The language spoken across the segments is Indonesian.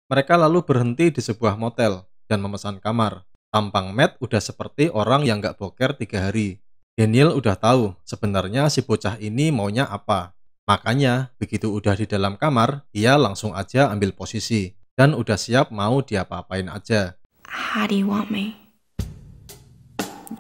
Mereka lalu berhenti di sebuah motel dan memesan kamar. Tampang Matt udah seperti orang yang gak boker 3 hari. Daniel udah tahu sebenarnya si bocah ini maunya apa. Makanya begitu udah di dalam kamar, ia langsung aja ambil posisi dan udah siap mau diapa-apain aja. How do you want me?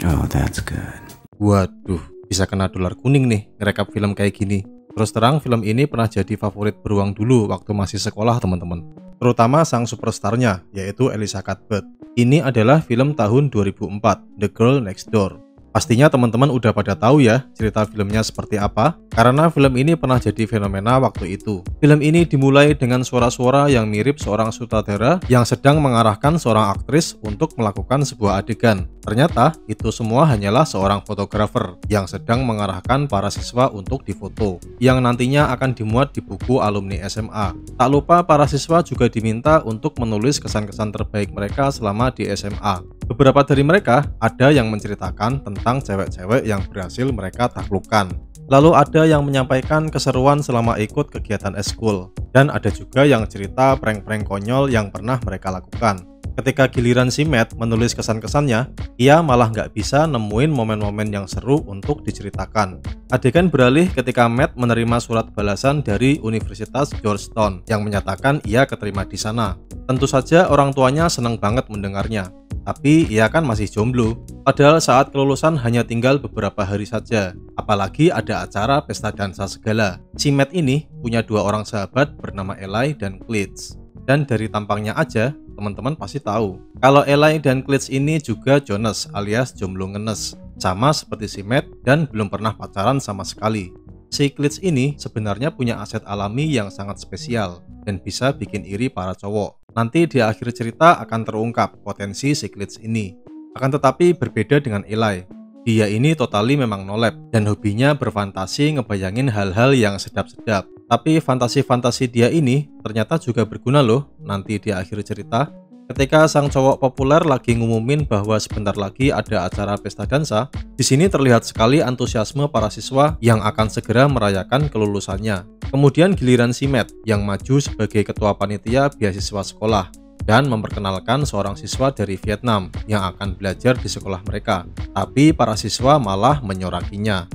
Oh, that's good. Waduh, bisa kena dolar kuning nih ngerekap film kayak gini. Terus terang film ini pernah jadi favorit beruang dulu waktu masih sekolah teman-teman. Terutama sang superstarnya, yaitu Elisha Cuthbert. Ini adalah film tahun 2004, The Girl Next Door. Pastinya teman-teman udah pada tahu ya cerita filmnya seperti apa, karena film ini pernah jadi fenomena waktu itu. Film ini dimulai dengan suara-suara yang mirip seorang sutradara yang sedang mengarahkan seorang aktris untuk melakukan sebuah adegan. Ternyata itu semua hanyalah seorang fotografer yang sedang mengarahkan para siswa untuk difoto, yang nantinya akan dimuat di buku alumni SMA. Tak lupa para siswa juga diminta untuk menulis kesan-kesan terbaik mereka selama di SMA. Beberapa dari mereka ada yang menceritakan tentang cewek-cewek yang berhasil mereka taklukkan. Lalu ada yang menyampaikan keseruan selama ikut kegiatan eskul. Dan ada juga yang cerita prank-prank konyol yang pernah mereka lakukan. Ketika giliran si Matt menulis kesan-kesannya, ia malah nggak bisa nemuin momen-momen yang seru untuk diceritakan. Adegan beralih ketika Matt menerima surat balasan dari Universitas Georgetown yang menyatakan ia keterima di sana. Tentu saja orang tuanya senang banget mendengarnya. Tapi ia kan masih jomblo, padahal saat kelulusan hanya tinggal beberapa hari saja. Apalagi ada acara pesta dansa segala. Si Matt ini punya 2 orang sahabat bernama Eli dan Klitsch. Dan dari tampangnya aja, teman-teman pasti tahu kalau Eli dan Klitsch ini juga Jonas alias jomblo ngenes. Sama seperti si Matt dan belum pernah pacaran sama sekali. Si Klitsch ini sebenarnya punya aset alami yang sangat spesial dan bisa bikin iri para cowok. Nanti di akhir cerita akan terungkap potensi si Klitsch ini. Akan tetapi berbeda dengan Eli. Dia ini totally memang nolep dan hobinya berfantasi ngebayangin hal-hal yang sedap-sedap. Tapi fantasi-fantasi dia ini ternyata juga berguna loh nanti di akhir cerita. Ketika sang cowok populer lagi ngumumin bahwa sebentar lagi ada acara pesta dansa, di sini terlihat sekali antusiasme para siswa yang akan segera merayakan kelulusannya. Kemudian giliran si Matt yang maju sebagai ketua panitia beasiswa sekolah dan memperkenalkan seorang siswa dari Vietnam yang akan belajar di sekolah mereka. Tapi para siswa malah menyorakinya.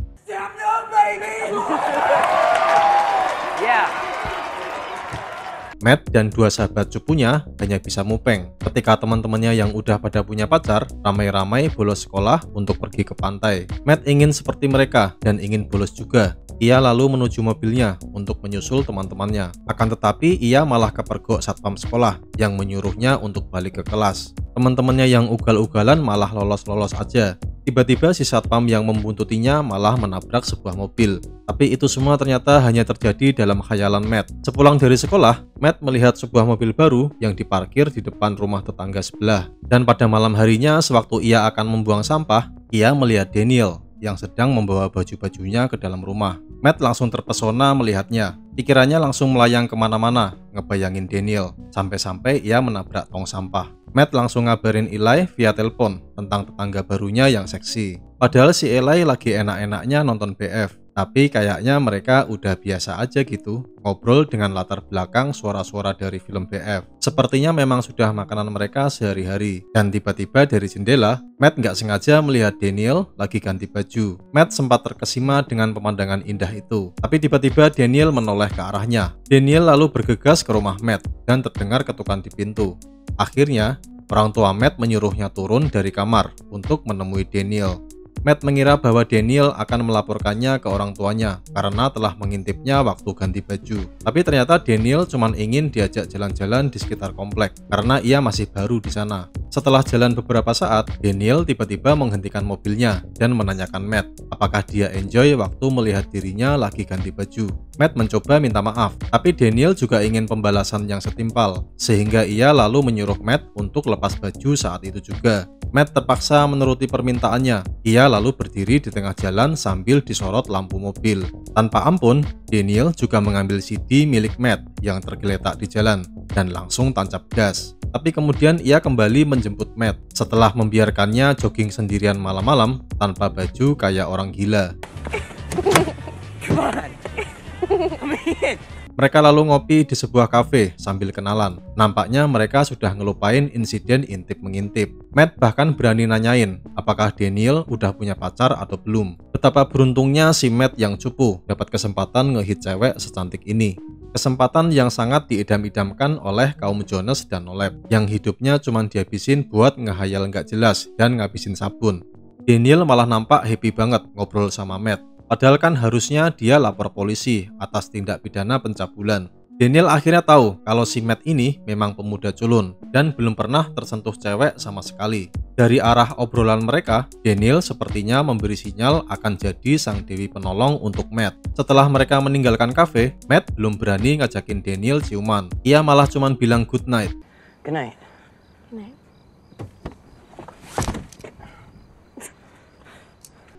Matt dan 2 sahabat cupunya hanya bisa mupeng ketika teman-temannya yang udah pada punya pacar ramai-ramai bolos sekolah untuk pergi ke pantai. Matt ingin seperti mereka dan ingin bolos juga. Ia lalu menuju mobilnya untuk menyusul teman-temannya. Akan tetapi ia malah kepergok satpam sekolah yang menyuruhnya untuk balik ke kelas. Teman-temannya yang ugal-ugalan malah lolos-lolos aja. Tiba-tiba si satpam yang membuntutinya malah menabrak sebuah mobil. Tapi itu semua ternyata hanya terjadi dalam khayalan Matt. Sepulang dari sekolah, Matt melihat sebuah mobil baru yang diparkir di depan rumah tetangga sebelah. Dan pada malam harinya, sewaktu ia akan membuang sampah, ia melihat Daniel yang sedang membawa baju-bajunya ke dalam rumah. Matt langsung terpesona melihatnya. Pikirannya langsung melayang kemana-mana, ngebayangin Daniel, sampai-sampai ia menabrak tong sampah. Matt langsung ngabarin Eli via telepon tentang tetangga barunya yang seksi. Padahal si Eli lagi enak-enaknya nonton BF, tapi kayaknya mereka udah biasa aja gitu, ngobrol dengan latar belakang suara-suara dari film BF. Sepertinya memang sudah makanan mereka sehari-hari. Dan tiba-tiba dari jendela, Matt nggak sengaja melihat Daniel lagi ganti baju. Matt sempat terkesima dengan pemandangan indah itu, tapi tiba-tiba Daniel menoleh ke arahnya. Daniel lalu bergegas ke rumah Matt dan terdengar ketukan di pintu. Akhirnya, orang tua Matt menyuruhnya turun dari kamar untuk menemui Daniel. Matt mengira bahwa Daniel akan melaporkannya ke orang tuanya karena telah mengintipnya waktu ganti baju. Tapi ternyata Daniel cuma ingin diajak jalan-jalan di sekitar komplek karena ia masih baru di sana. Setelah jalan beberapa saat, Daniel tiba-tiba menghentikan mobilnya dan menanyakan Matt apakah dia enjoy waktu melihat dirinya lagi ganti baju. Matt mencoba minta maaf, tapi Daniel juga ingin pembalasan yang setimpal, sehingga ia lalu menyuruh Matt untuk lepas baju saat itu juga. Matt terpaksa menuruti permintaannya. Ia lalu berdiri di tengah jalan sambil disorot lampu mobil. Tanpa ampun, Daniel juga mengambil CD milik Matt yang tergeletak di jalan dan langsung tancap gas. Tapi kemudian ia kembali menjemput Matt setelah membiarkannya jogging sendirian malam-malam tanpa baju kayak orang gila. Mereka lalu ngopi di sebuah kafe sambil kenalan. Nampaknya mereka sudah ngelupain insiden intip-mengintip. Matt bahkan berani nanyain apakah Daniel udah punya pacar atau belum. Betapa beruntungnya si Matt yang cupu dapat kesempatan ngehit cewek secantik ini. Kesempatan yang sangat diidam-idamkan oleh kaum Jonas dan Nolep, yang hidupnya cuma dihabisin buat ngehayal nggak jelas dan ngabisin sabun. Daniel malah nampak happy banget ngobrol sama Matt. Padahal kan harusnya dia lapor polisi atas tindak pidana pencabulan. Daniel akhirnya tahu kalau si Matt ini memang pemuda culun dan belum pernah tersentuh cewek sama sekali. Dari arah obrolan mereka, Daniel sepertinya memberi sinyal akan jadi sang dewi penolong untuk Matt. Setelah mereka meninggalkan kafe, Matt belum berani ngajakin Daniel ciuman. Ia malah cuman bilang good night. Good night. Good night.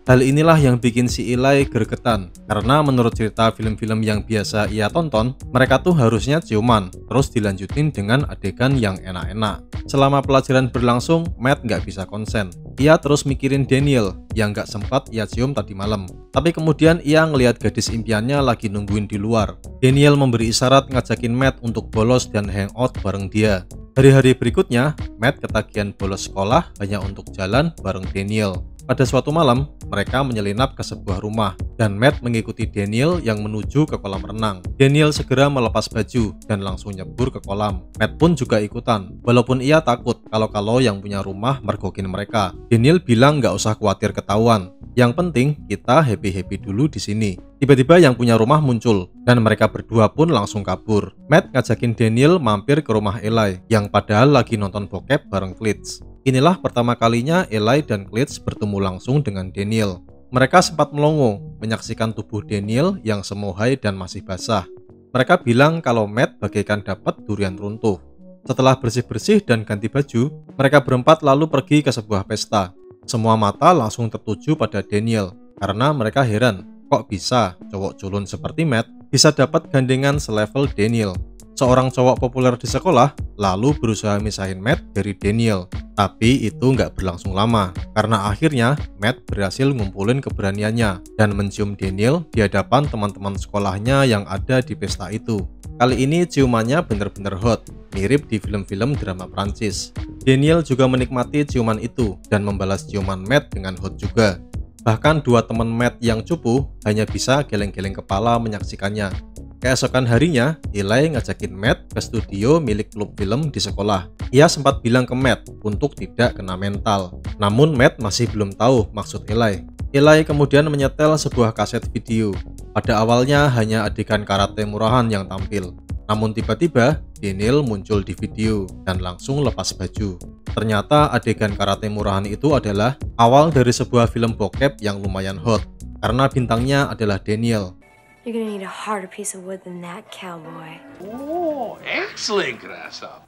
Hal inilah yang bikin si Eli gregetan, karena menurut cerita film-film yang biasa ia tonton, mereka tuh harusnya ciuman, terus dilanjutin dengan adegan yang enak-enak. Selama pelajaran berlangsung, Matt nggak bisa konsen. Ia terus mikirin Daniel, yang nggak sempat ia cium tadi malam. Tapi kemudian ia ngelihat gadis impiannya lagi nungguin di luar. Daniel memberi isyarat ngajakin Matt untuk bolos dan hangout bareng dia. Hari-hari berikutnya, Matt ketagihan bolos sekolah hanya untuk jalan bareng Daniel. Pada suatu malam, mereka menyelinap ke sebuah rumah dan Matt mengikuti Daniel yang menuju ke kolam renang. Daniel segera melepas baju dan langsung nyebur ke kolam. Matt pun juga ikutan, walaupun ia takut kalau yang punya rumah mergokin mereka. Daniel bilang nggak usah khawatir ketahuan. Yang penting kita happy-happy dulu di sini. Tiba-tiba yang punya rumah muncul dan mereka berdua pun langsung kabur. Matt ngajakin Daniel mampir ke rumah Eli yang padahal lagi nonton bokep bareng Klitsch. Inilah pertama kalinya Eli dan Klitsch bertemu langsung dengan Daniel. Mereka sempat melongo menyaksikan tubuh Daniel yang semohai dan masih basah. Mereka bilang kalau Matt bagaikan dapat durian runtuh. Setelah bersih-bersih dan ganti baju, mereka berempat lalu pergi ke sebuah pesta. Semua mata langsung tertuju pada Daniel karena mereka heran, kok bisa cowok culun seperti Matt bisa dapat gandengan selevel Daniel. Seorang cowok populer di sekolah lalu berusaha misahin Matt dari Daniel. Tapi itu nggak berlangsung lama, karena akhirnya Matt berhasil ngumpulin keberaniannya dan mencium Daniel di hadapan teman-teman sekolahnya yang ada di pesta itu. Kali ini ciumannya bener-bener hot, mirip di film-film drama Prancis. Daniel juga menikmati ciuman itu dan membalas ciuman Matt dengan hot juga. Bahkan dua teman Matt yang cupu hanya bisa geleng-geleng kepala menyaksikannya. Keesokan harinya, Eli ngajakin Matt ke studio milik klub film di sekolah. Ia sempat bilang ke Matt untuk tidak kena mental. Namun Matt masih belum tahu maksud Eli. Eli kemudian menyetel sebuah kaset video. Pada awalnya hanya adegan karate murahan yang tampil. Namun tiba-tiba Daniel muncul di video dan langsung lepas baju. Ternyata adegan karate murahan itu adalah awal dari sebuah film bokep yang lumayan hot. Karena bintangnya adalah Daniel. You're gonna need a harder piece of wood than that, cowboy. Oh, excellent, grasshopper.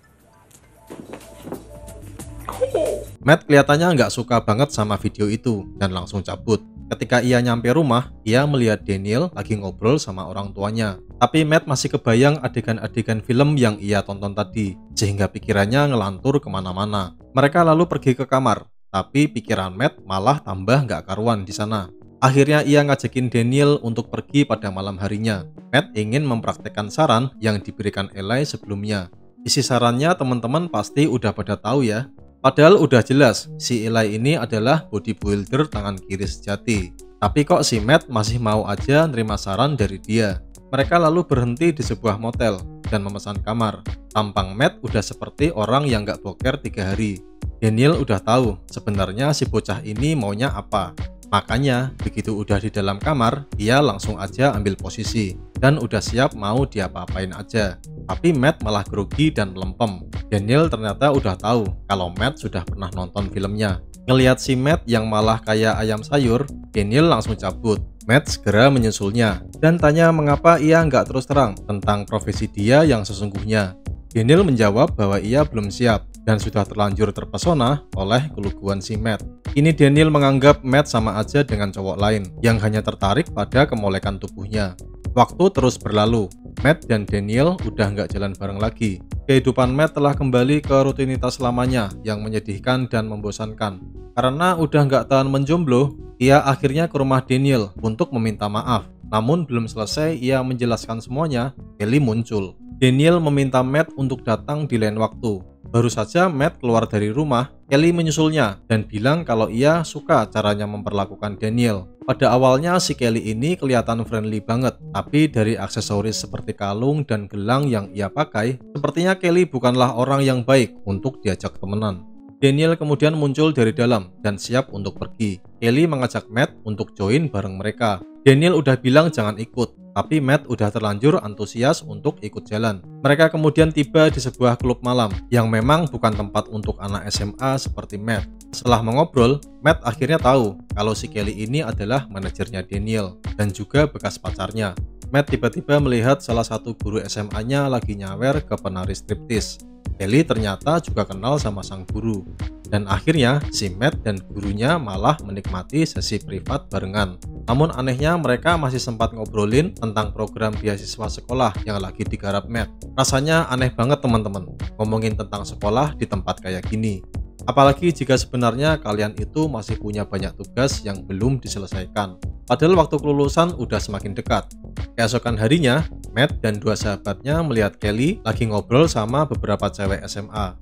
Matt kelihatannya nggak suka banget sama video itu dan langsung cabut. Ketika ia nyampe rumah, ia melihat Daniel lagi ngobrol sama orang tuanya. Tapi Matt masih kebayang adegan-adegan film yang ia tonton tadi, sehingga pikirannya ngelantur kemana-mana. Mereka lalu pergi ke kamar, tapi pikiran Matt malah tambah nggak karuan di sana. Akhirnya ia ngajakin Daniel untuk pergi pada malam harinya. Matt ingin mempraktekkan saran yang diberikan Eli sebelumnya. Isi sarannya teman-teman pasti udah pada tahu ya. Padahal udah jelas, si Eli ini adalah bodybuilder tangan kiri sejati. Tapi kok si Matt masih mau aja nerima saran dari dia. Mereka lalu berhenti di sebuah motel dan memesan kamar. Tampang Matt udah seperti orang yang gak boker 3 hari. Daniel udah tahu sebenarnya si bocah ini maunya apa. Makanya begitu udah di dalam kamar, dia langsung aja ambil posisi dan udah siap mau diapa-apain aja. Tapi Matt malah grogi dan melempem. Daniel ternyata udah tahu kalau Matt sudah pernah nonton filmnya. Ngelihat si Matt yang malah kayak ayam sayur, Daniel langsung cabut. Matt segera menyusulnya dan tanya mengapa ia nggak terus terang tentang profesi dia yang sesungguhnya. Daniel menjawab bahwa ia belum siap dan sudah terlanjur terpesona oleh keluguan si Matt. Kini Daniel menganggap Matt sama aja dengan cowok lain yang hanya tertarik pada kemolekan tubuhnya. Waktu terus berlalu, Matt dan Daniel udah nggak jalan bareng lagi. Kehidupan Matt telah kembali ke rutinitas lamanya yang menyedihkan dan membosankan. Karena udah nggak tahan menjomblo, ia akhirnya ke rumah Daniel untuk meminta maaf. Namun belum selesai ia menjelaskan semuanya, Kelly muncul. Daniel meminta Matt untuk datang di lain waktu. Baru saja Matt keluar dari rumah, Kelly menyusulnya dan bilang kalau ia suka caranya memperlakukan Daniel. Pada awalnya si Kelly ini kelihatan friendly banget, tapi dari aksesoris seperti kalung dan gelang yang ia pakai, sepertinya Kelly bukanlah orang yang baik untuk diajak temenan. Daniel kemudian muncul dari dalam dan siap untuk pergi. Kelly mengajak Matt untuk join bareng mereka. Daniel udah bilang jangan ikut, tapi Matt udah terlanjur antusias untuk ikut jalan. Mereka kemudian tiba di sebuah klub malam yang memang bukan tempat untuk anak SMA seperti Matt. Setelah mengobrol, Matt akhirnya tahu kalau si Kelly ini adalah manajernya Daniel dan juga bekas pacarnya. Matt tiba-tiba melihat salah satu guru SMA-nya lagi nyawer ke penari striptease. Kelly ternyata juga kenal sama sang guru. Dan akhirnya si Matt dan gurunya malah menikmati sesi privat barengan. Namun anehnya mereka masih sempat ngobrolin tentang program beasiswa sekolah yang lagi digarap Matt. Rasanya aneh banget teman-teman, ngomongin tentang sekolah di tempat kayak gini. Apalagi jika sebenarnya kalian itu masih punya banyak tugas yang belum diselesaikan. Padahal waktu kelulusan udah semakin dekat. Keesokan harinya, Matt dan dua sahabatnya melihat Kelly lagi ngobrol sama beberapa cewek SMA.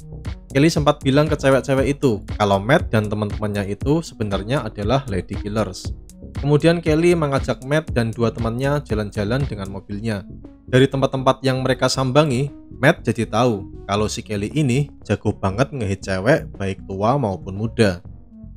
Kelly sempat bilang ke cewek-cewek itu kalau Matt dan teman-temannya itu sebenarnya adalah lady killers. Kemudian Kelly mengajak Matt dan dua temannya jalan-jalan dengan mobilnya. Dari tempat-tempat yang mereka sambangi, Matt jadi tahu kalau si Kelly ini jago banget ngehit cewek baik tua maupun muda.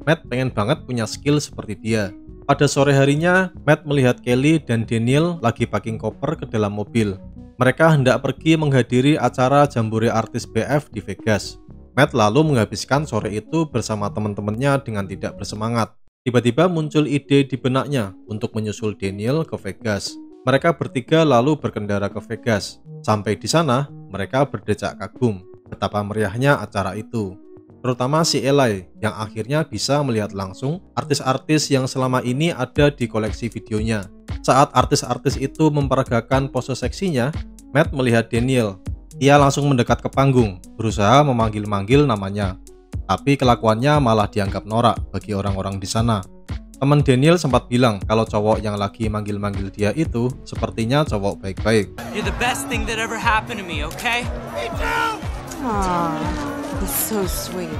Matt pengen banget punya skill seperti dia. Pada sore harinya, Matt melihat Kelly dan Daniel lagi packing koper ke dalam mobil. Mereka hendak pergi menghadiri acara jambore artis BF di Vegas. Matt lalu menghabiskan sore itu bersama teman-temannya dengan tidak bersemangat. Tiba-tiba muncul ide di benaknya untuk menyusul Daniel ke Vegas. Mereka bertiga lalu berkendara ke Vegas. Sampai di sana, mereka berdecak kagum betapa meriahnya acara itu. Terutama si Eli yang akhirnya bisa melihat langsung artis-artis yang selama ini ada di koleksi videonya. Saat artis-artis itu memperagakan pose seksinya, Matt melihat Daniel. Ia langsung mendekat ke panggung, berusaha memanggil-manggil namanya. Tapi kelakuannya malah dianggap norak bagi orang-orang di sana. Teman Daniel sempat bilang kalau cowok yang lagi manggil-manggil dia itu sepertinya cowok baik-baik. You're the best thing that ever happened to me, okay? He's so sweet.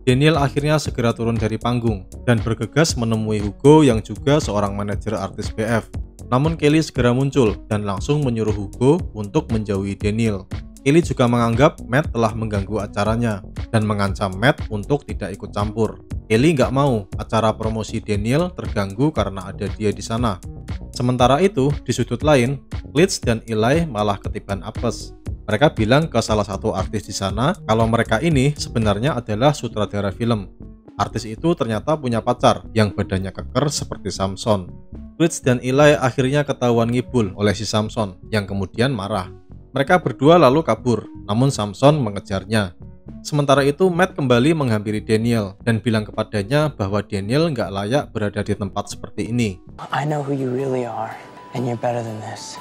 Daniel akhirnya segera turun dari panggung dan bergegas menemui Hugo yang juga seorang manajer artis BF. Namun Kelly segera muncul dan langsung menyuruh Hugo untuk menjauhi Daniel. Kelly juga menganggap Matt telah mengganggu acaranya dan mengancam Matt untuk tidak ikut campur. Kelly nggak mau acara promosi Daniel terganggu karena ada dia di sana. Sementara itu, di sudut lain, Leeds dan Eli malah ketiban apes. Mereka bilang ke salah satu artis di sana kalau mereka ini sebenarnya adalah sutradara film. Artis itu ternyata punya pacar yang badannya keker seperti Samson. Leeds dan Eli akhirnya ketahuan ngibul oleh si Samson yang kemudian marah. Mereka berdua lalu kabur, namun Samson mengejarnya. Sementara itu Matt kembali menghampiri Daniel dan bilang kepadanya bahwa Daniel nggak layak berada di tempat seperti ini. I know who you really are, and you're better than this.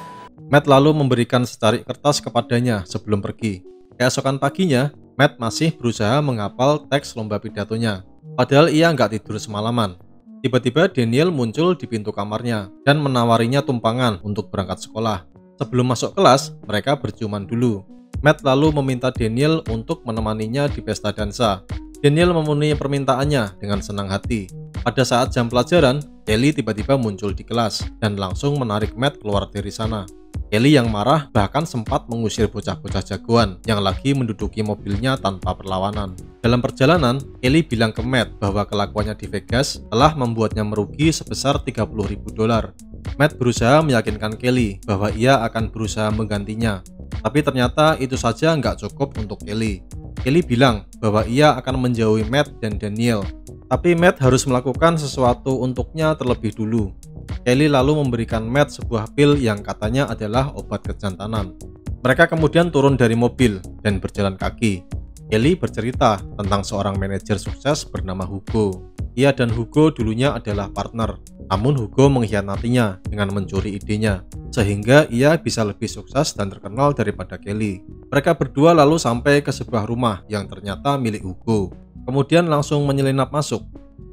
Matt lalu memberikan secarik kertas kepadanya sebelum pergi. Keesokan paginya, Matt masih berusaha menghafal teks lomba pidatonya. Padahal ia nggak tidur semalaman. Tiba-tiba Daniel muncul di pintu kamarnya dan menawarinya tumpangan untuk berangkat sekolah. Sebelum masuk kelas, mereka berciuman dulu. Matt lalu meminta Daniel untuk menemaninya di pesta dansa. Daniel memenuhi permintaannya dengan senang hati. Pada saat jam pelajaran, Kelly tiba-tiba muncul di kelas dan langsung menarik Matt keluar dari sana. Kelly yang marah bahkan sempat mengusir bocah-bocah jagoan yang lagi menduduki mobilnya tanpa perlawanan. Dalam perjalanan, Kelly bilang ke Matt bahwa kelakuannya di Vegas telah membuatnya merugi sebesar $30.000. Matt berusaha meyakinkan Kelly bahwa ia akan berusaha menggantinya. Tapi ternyata itu saja nggak cukup untuk Kelly. Kelly bilang bahwa ia akan menjauhi Matt dan Daniel. Tapi Matt harus melakukan sesuatu untuknya terlebih dulu. Kelly lalu memberikan Matt sebuah pil yang katanya adalah obat kejantanan. Mereka kemudian turun dari mobil dan berjalan kaki. Kelly bercerita tentang seorang manajer sukses bernama Hugo. Ia dan Hugo dulunya adalah partner, namun Hugo mengkhianatinya dengan mencuri idenya, sehingga ia bisa lebih sukses dan terkenal daripada Kelly. Mereka berdua lalu sampai ke sebuah rumah yang ternyata milik Hugo. Kemudian langsung menyelinap masuk.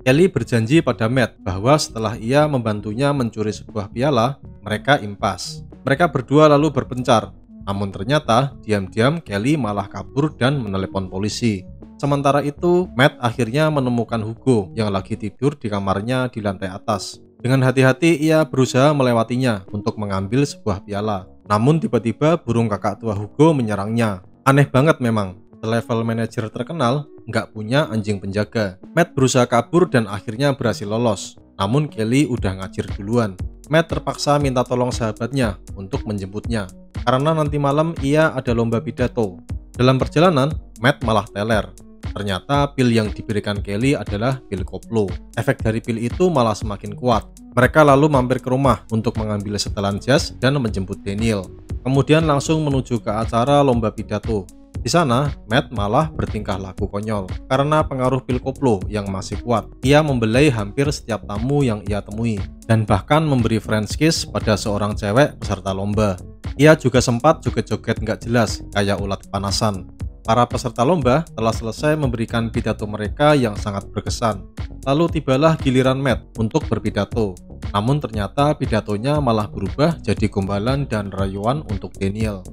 Kelly berjanji pada Matt bahwa setelah ia membantunya mencuri sebuah piala, mereka impas. Mereka berdua lalu berpencar, namun ternyata diam-diam Kelly malah kabur dan menelepon polisi. Sementara itu, Matt akhirnya menemukan Hugo yang lagi tidur di kamarnya di lantai atas. Dengan hati-hati ia berusaha melewatinya untuk mengambil sebuah piala. Namun tiba-tiba burung kakak tua Hugo menyerangnya. Aneh banget memang, level manajer terkenal nggak punya anjing penjaga. Matt berusaha kabur dan akhirnya berhasil lolos. Namun Kelly udah ngacir duluan. Matt terpaksa minta tolong sahabatnya untuk menjemputnya, karena nanti malam ia ada lomba pidato. Dalam perjalanan, Matt malah teler. Ternyata pil yang diberikan Kelly adalah pil koplo. Efek dari pil itu malah semakin kuat. Mereka lalu mampir ke rumah untuk mengambil setelan jas dan menjemput Daniel. Kemudian langsung menuju ke acara lomba pidato. Di sana, Matt malah bertingkah laku konyol karena pengaruh pil koplo yang masih kuat. Ia membelai hampir setiap tamu yang ia temui dan bahkan memberi French kiss pada seorang cewek peserta lomba. Ia juga sempat joget-joget nggak jelas kayak ulat kepanasan. Para peserta lomba telah selesai memberikan pidato mereka yang sangat berkesan. Lalu tibalah giliran Matt untuk berpidato. Namun ternyata pidatonya malah berubah jadi gombalan dan rayuan untuk Daniel.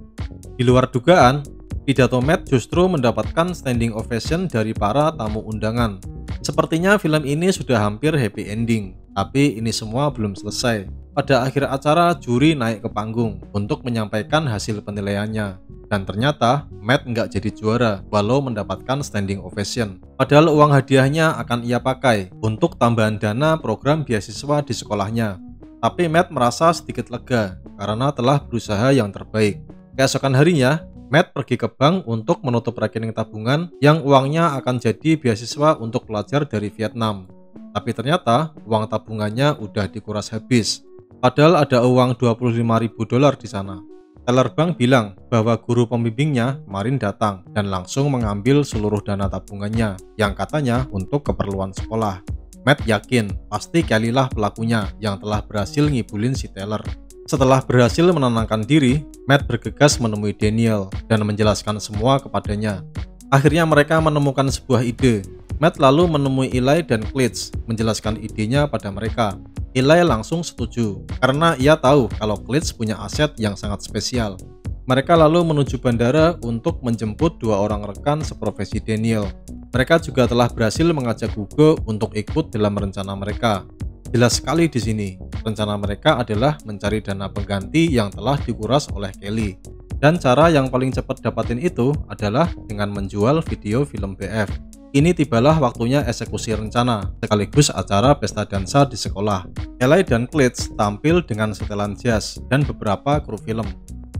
Di luar dugaan, pidato Matt justru mendapatkan standing ovation dari para tamu undangan. Sepertinya film ini sudah hampir happy ending, tapi ini semua belum selesai. Pada akhir acara, juri naik ke panggung untuk menyampaikan hasil penilaiannya. Dan ternyata, Matt nggak jadi juara, walau mendapatkan standing ovation. Padahal uang hadiahnya akan ia pakai untuk tambahan dana program beasiswa di sekolahnya. Tapi Matt merasa sedikit lega, karena telah berusaha yang terbaik. Keesokan harinya, Matt pergi ke bank untuk menutup rekening tabungan yang uangnya akan jadi beasiswa untuk pelajar dari Vietnam. Tapi ternyata uang tabungannya udah dikuras habis. Padahal ada uang $25.000 di sana. Teller bank bilang bahwa guru pembimbingnya kemarin datang dan langsung mengambil seluruh dana tabungannya yang katanya untuk keperluan sekolah. Matt yakin pasti Kelly lah pelakunya yang telah berhasil ngibulin si teller. Setelah berhasil menenangkan diri, Matt bergegas menemui Daniel dan menjelaskan semua kepadanya. Akhirnya mereka menemukan sebuah ide. Matt lalu menemui Eli dan Klitsch menjelaskan idenya pada mereka. Eli langsung setuju karena ia tahu kalau Klitsch punya aset yang sangat spesial. Mereka lalu menuju bandara untuk menjemput dua orang rekan seprofesi Daniel. Mereka juga telah berhasil mengajak Hugo untuk ikut dalam rencana mereka. Jelas sekali di sini, rencana mereka adalah mencari dana pengganti yang telah dikuras oleh Kelly. Dan cara yang paling cepat dapatin itu adalah dengan menjual video film BF. Ini tibalah waktunya eksekusi rencana, sekaligus acara pesta dansa di sekolah. Eli dan Klitsch tampil dengan setelan jas dan beberapa kru film.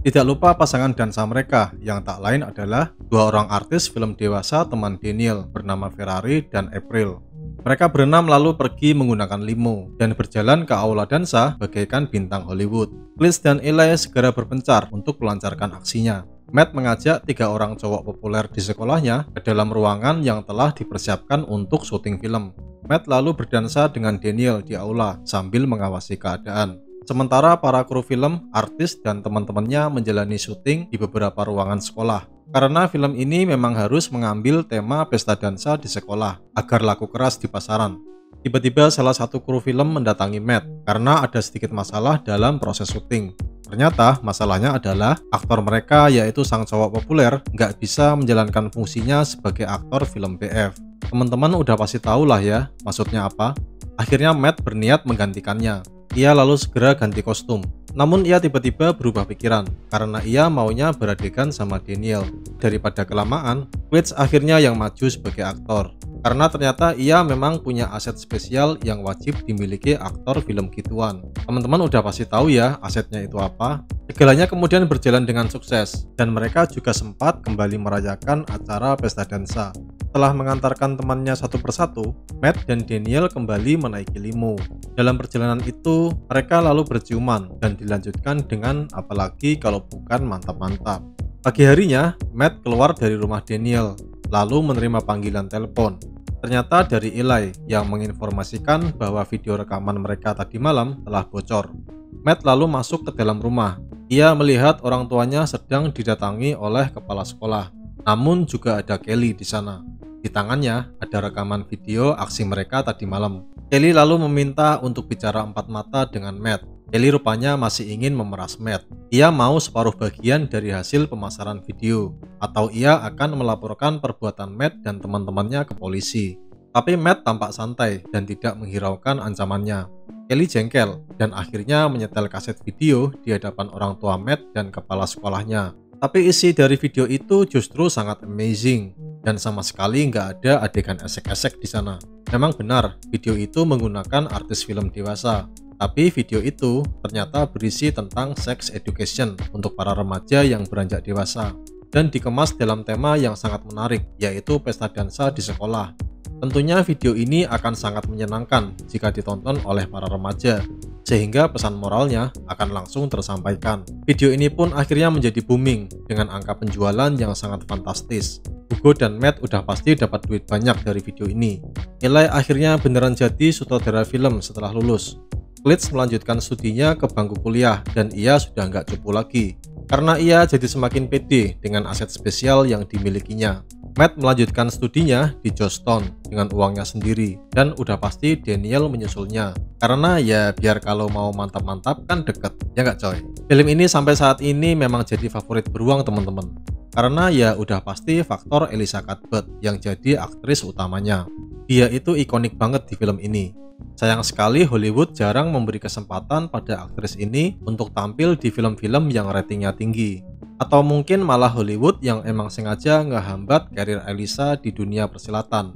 Tidak lupa pasangan dansa mereka yang tak lain adalah dua orang artis film dewasa teman Daniel bernama Ferrari dan April. Mereka berenam lalu pergi menggunakan limo dan berjalan ke aula dansa bagaikan bintang Hollywood. Klitsch dan Eli segera berpencar untuk melancarkan aksinya. Matt mengajak tiga orang cowok populer di sekolahnya ke dalam ruangan yang telah dipersiapkan untuk syuting film. Matt lalu berdansa dengan Daniel di aula sambil mengawasi keadaan. Sementara para kru film, artis, dan teman-temannya menjalani syuting di beberapa ruangan sekolah. Karena film ini memang harus mengambil tema pesta dansa di sekolah agar laku keras di pasaran. Tiba-tiba salah satu kru film mendatangi Matt karena ada sedikit masalah dalam proses syuting. Ternyata masalahnya adalah aktor mereka yaitu sang cowok populer nggak bisa menjalankan fungsinya sebagai aktor film BF. Teman-teman udah pasti tahu lah ya maksudnya apa. Akhirnya Matt berniat menggantikannya. Ia lalu segera ganti kostum. Namun ia tiba-tiba berubah pikiran karena ia maunya beradegan sama Daniel. Daripada kelamaan, Klitsch akhirnya yang maju sebagai aktor. Karena ternyata ia memang punya aset spesial yang wajib dimiliki aktor film gituan. Teman-teman udah pasti tahu ya asetnya itu apa. Segalanya kemudian berjalan dengan sukses dan mereka juga sempat kembali merayakan acara pesta dansa. Setelah mengantarkan temannya satu persatu, Matt dan Daniel kembali menaiki limo. Dalam perjalanan itu, mereka lalu berciuman dan dilanjutkan dengan apalagi kalau bukan mantap-mantap. Pagi harinya, Matt keluar dari rumah Daniel, lalu menerima panggilan telepon. Ternyata dari Eli yang menginformasikan bahwa video rekaman mereka tadi malam telah bocor. Matt lalu masuk ke dalam rumah. Ia melihat orang tuanya sedang didatangi oleh kepala sekolah. Namun juga ada Kelly di sana. Di tangannya ada rekaman video aksi mereka tadi malam. Kelly lalu meminta untuk bicara empat mata dengan Matt. Kelly rupanya masih ingin memeras Matt. Ia mau separuh bagian dari hasil pemasaran video, atau ia akan melaporkan perbuatan Matt dan teman-temannya ke polisi. Tapi Matt tampak santai dan tidak menghiraukan ancamannya. Kelly jengkel dan akhirnya menyetel kaset video di hadapan orang tua Matt dan kepala sekolahnya. Tapi isi dari video itu justru sangat amazing dan sama sekali nggak ada adegan esek-esek di sana. Memang benar, video itu menggunakan artis film dewasa. Tapi video itu ternyata berisi tentang sex education untuk para remaja yang beranjak dewasa dan dikemas dalam tema yang sangat menarik, yaitu pesta dansa di sekolah. Tentunya video ini akan sangat menyenangkan jika ditonton oleh para remaja, sehingga pesan moralnya akan langsung tersampaikan. Video ini pun akhirnya menjadi booming dengan angka penjualan yang sangat fantastis. Hugo dan Matt udah pasti dapat duit banyak dari video ini. Eli akhirnya beneran jadi sutradara film setelah lulus. Klitsch melanjutkan studinya ke bangku kuliah dan ia sudah nggak cupu lagi, karena ia jadi semakin pede dengan aset spesial yang dimilikinya. Matt melanjutkan studinya di Georgetown dengan uangnya sendiri dan udah pasti Daniel menyusulnya karena ya biar kalau mau mantap-mantap kan deket, ya nggak coy? Film ini sampai saat ini memang jadi favorit beruang teman-teman karena ya udah pasti faktor Elisha Cuthbert yang jadi aktris utamanya. Dia itu ikonik banget di film ini. Sayang sekali Hollywood jarang memberi kesempatan pada aktris ini untuk tampil di film-film yang ratingnya tinggi. Atau mungkin malah Hollywood yang emang sengaja ngehambat karir Elisha di dunia persilatan.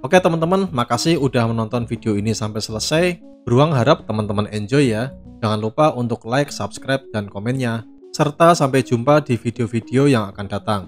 Oke teman-teman, makasih udah menonton video ini sampai selesai. Beruang harap teman-teman enjoy ya. Jangan lupa untuk like, subscribe, dan komennya. Serta sampai jumpa di video-video yang akan datang.